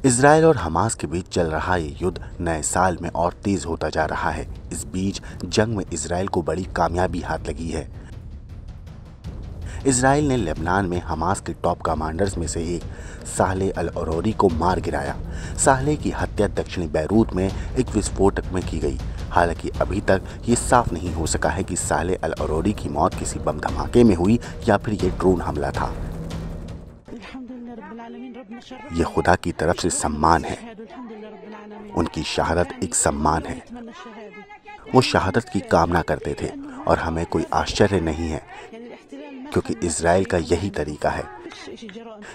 Israel और Hamas के बीच चल रहा ये युद्ध नए साल में और तेज होता जा रहा है। इस बीच जंग में इजराइल को बड़ी कामयाबी हाथ लगी है। इजराइल ने लेबनान में हमास के टॉप कमांडर्स में से एक सालेह अल अरोरी को मार गिराया। सालेह की हत्या दक्षिणी बैरूत में एक विस्फोटक में की गई। हालांकि अभी तक ये साफ नहीं हो सका है कि सालेह अल अरोरी की मौत किसी बम धमाके में हुई या फिर ये ड्रोन हमला था। ये खुदा की तरफ से सम्मान है। उनकी शहादत एक सम्मान है। वो शहादत की कामना करते थे और हमें कोई आश्चर्य नहीं है, क्योंकि इजराइल का यही तरीका है।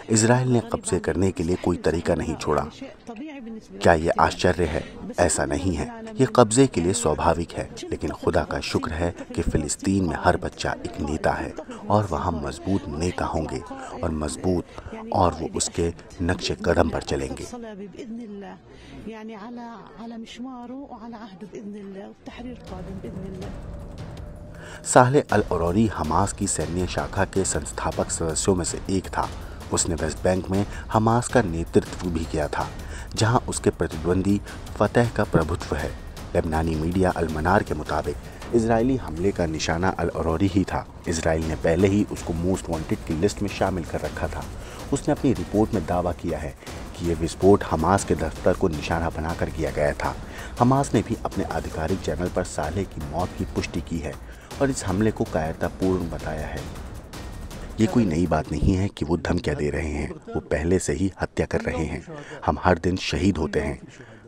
इजराइल ने कब्जे करने के लिए कोई तरीका नहीं छोड़ा। क्या ये आश्चर्य है? ऐसा नहीं है। ये कब्जे के लिए स्वाभाविक है, लेकिन खुदा का शुक्र है कि फिलिस्तीन में हर बच्चा एक नेता है और वहाँ मजबूत नेता होंगे और मजबूत, और वो उसके नक्शे कदम पर चलेंगे। सालेह अल अरोरी हमास की सैन्य शाखा के संस्थापक सदस्यों में से एक था। उसने वेस्ट बैंक में हमास का नेतृत्व भी किया था, जहां उसके प्रतिद्वंदी फतह का प्रभुत्व है। लेबनानी मीडिया अल मनार के मुताबिक इजरायली हमले का निशाना अल अरोरी ही था। इजराइल ने पहले ही उसको मोस्ट वांटेड की लिस्ट में शामिल कर रखा था। उसने अपनी रिपोर्ट में दावा किया है कि यह विस्फोट हमास के दफ्तर को निशाना बनाकर किया गया था। हमास ने भी अपने आधिकारिक चैनल पर सालेह की मौत की पुष्टि की है और इस हमले को कायरतापूर्ण बताया है। ये कोई नई बात नहीं है कि वो धमकियां दे रहे हैं। वो पहले से ही हत्या कर रहे हैं। हम हर दिन शहीद होते हैं।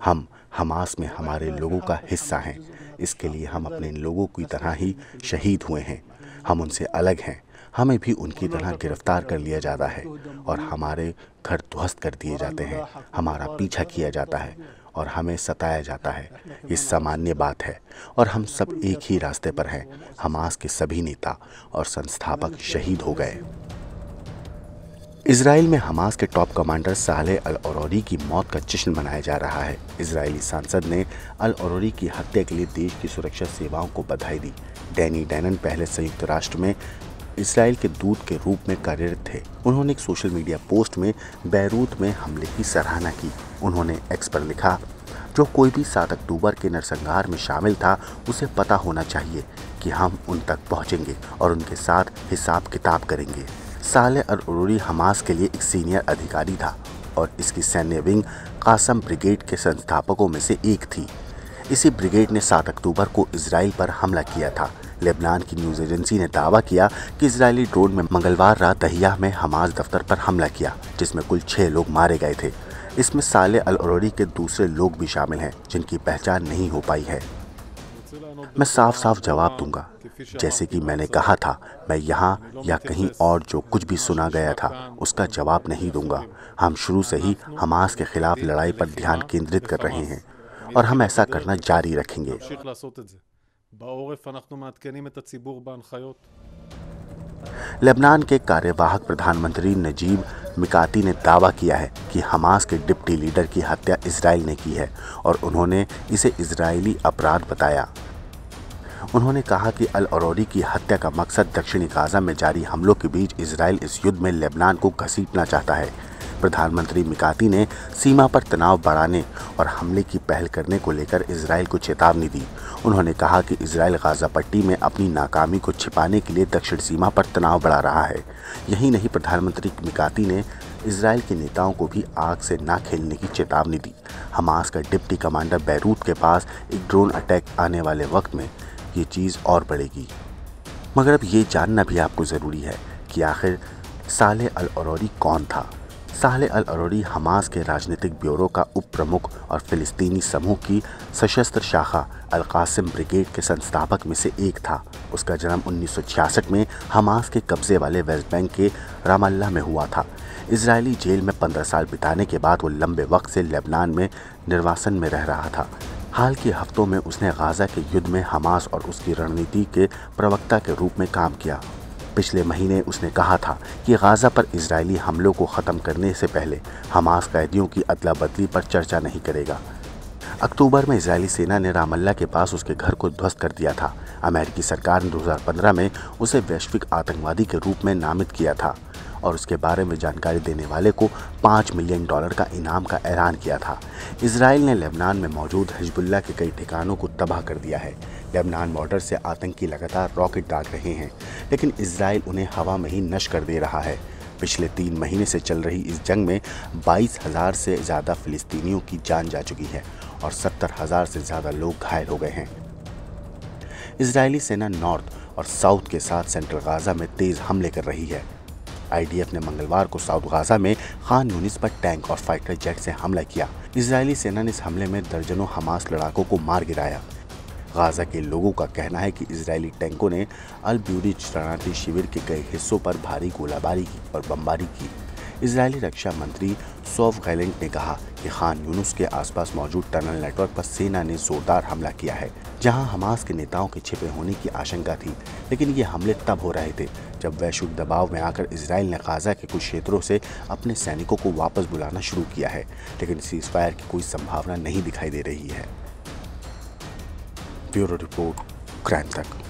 हम हमास में हमारे लोगों का हिस्सा हैं। इसके लिए हम अपने लोगों की तरह ही शहीद हुए हैं। हम उनसे अलग हैं। हमें भी उनकी तरह गिरफ्तार कर लिया जाता है और हमारे घर ध्वस्त कर दिए जाते हैं। हमारा पीछा किया जाता है और हमें सताया जाता है। ये सामान्य बात है और हम सब एक ही रास्ते पर हैं। हमास के सभी नेता और संस्थापक शहीद हो गए। इजराइल में हमास के टॉप कमांडर सालेह अल अरोरी की मौत का जश्न मनाया जा रहा है। इजरायली सांसद ने अल अरोरी की हत्या के लिए देश की सुरक्षा सेवाओं को बधाई दी। डैनी डैनन पहले संयुक्त राष्ट्र में इसराइल के दूत के रूप में कार्यरत थे। उन्होंने एक सोशल मीडिया पोस्ट में बैरूत में हमले की सराहना की। उन्होंने एक्स पर लिखा, जो कोई भी 7 अक्टूबर के नरसंहार में शामिल था, उसे पता होना चाहिए कि हम उन तक पहुंचेंगे और उनके साथ हिसाब किताब करेंगे। सालेह अल अरोरी हमास के लिए एक सीनियर अधिकारी था और इसकी सैन्य विंग कासम ब्रिगेड के संस्थापकों में से एक थी। इसी ब्रिगेड ने 7 अक्टूबर को इजराइल पर हमला किया था। लेबनान की न्यूज़ एजेंसी ने दावा किया कि इजरायली ड्रोन में मंगलवार रात दहिया में हमास दफ्तर पर हमला किया, जिसमें कुल 6 लोग मारे गए थे। इसमें सालेह अल अरोरी के दूसरे लोग भी शामिल हैं, जिनकी पहचान नहीं हो पाई है। मैं साफ साफ जवाब दूंगा, जैसे कि मैंने कहा था। मैं यहाँ या कहीं और जो कुछ भी सुना गया था उसका जवाब नहीं दूंगा। हम शुरू से ही हमास के खिलाफ लड़ाई पर ध्यान केंद्रित कर रहे हैं और हम ऐसा करना जारी रखेंगे। लेबनान के कार्यवाहक प्रधानमंत्री नजीब मिकाती ने दावा किया है कि हमास के डिप्टी लीडर की हत्या इजराइल ने की है और उन्होंने इसे इजरायली अपराध बताया। उन्होंने कहा कि अल अरोरी की हत्या का मकसद दक्षिणी गाजा में जारी हमलों के बीच इजराइल इस युद्ध में लेबनान को घसीटना चाहता है। प्रधानमंत्री मिकाती ने सीमा पर तनाव बढ़ाने और हमले की पहल करने को लेकर इजराइल को चेतावनी दी। उन्होंने कहा कि इजराइल गाजा पट्टी में अपनी नाकामी को छिपाने के लिए दक्षिण सीमा पर तनाव बढ़ा रहा है। यही नहीं, प्रधानमंत्री मिकाती ने इजराइल के नेताओं को भी आग से ना खेलने की चेतावनी दी। हमास का डिप्टी कमांडर बैरूत के पास एक ड्रोन अटैक आने वाले वक्त में ये चीज़ और बढ़ेगी। मगर अब ये जानना भी आपको ज़रूरी है कि आखिर सालेह अल अरोरी कौन था। सालेह अल अरोरी हमास के राजनीतिक ब्यूरो का उप प्रमुख और फिलिस्तीनी समूह की सशस्त्र शाखा अल कासिम ब्रिगेड के संस्थापक में से एक था। उसका जन्म 1966 में हमास के कब्जे वाले वेस्ट बैंक के रामल्ला में हुआ था। इजरायली जेल में 15 साल बिताने के बाद वो लंबे वक्त से लेबनान में निर्वासन में रह रहा था। हाल के हफ्तों में उसने गाजा के युद्ध में हमास और उसकी रणनीति के प्रवक्ता के रूप में काम किया। पिछले महीने उसने कहा था कि गाजा पर इजरायली हमलों को ख़त्म करने से पहले हमास कैदियों की अदला बदली पर चर्चा नहीं करेगा। अक्टूबर में इजरायली सेना ने रामल्ला के पास उसके घर को ध्वस्त कर दिया था। अमेरिकी सरकार ने 2015 में उसे वैश्विक आतंकवादी के रूप में नामित किया था और उसके बारे में जानकारी देने वाले को $5 मिलियन का इनाम का ऐलान किया था। इजराइल ने लेबनान में मौजूद हिजबुल्लाह के कई ठिकानों को तबाह कर दिया है। लेबनान बॉर्डर से आतंकी लगातार रॉकेट दाग रहे हैं, लेकिन इजराइल उन्हें हवा में ही नष्ट कर दे रहा है। पिछले 3 महीने से चल रही इस जंग में 22,000 से ज़्यादा फिलिस्तीनियों की जान जा चुकी है और 70,000 से ज़्यादा लोग घायल हो गए हैं। इजरायली सेना नॉर्थ और साउथ के साथ सेंट्रल गाजा में तेज हमले कर रही है। IDF ने मंगलवार को साउथ गाजा में खान यूनिस पर टैंक और फाइटर जेट से हमला किया। इजरायली सेना ने इस हमले में दर्जनों हमास लड़ाकों को मार गिराया। गाजा के लोगों का कहना है कि इजरायली टैंकों ने अल ब्यूरी शरणार्थी शिविर के कई हिस्सों पर भारी गोलाबारी की और बमबारी की। इजरायली रक्षा मंत्री सोफ गैलेंट ने कहा कि खान यूनुस के आसपास मौजूद टनल नेटवर्क पर सेना ने जोरदार हमला किया है, जहां हमास के नेताओं के छिपे होने की आशंका थी। लेकिन ये हमले तब हो रहे थे जब वैश्विक दबाव में आकर इजराइल ने गाजा के कुछ क्षेत्रों से अपने सैनिकों को वापस बुलाना शुरू किया है, लेकिन सीजफायर की कोई संभावना नहीं दिखाई दे रही है। ब्यूरो रिपोर्ट, क्राइम तक।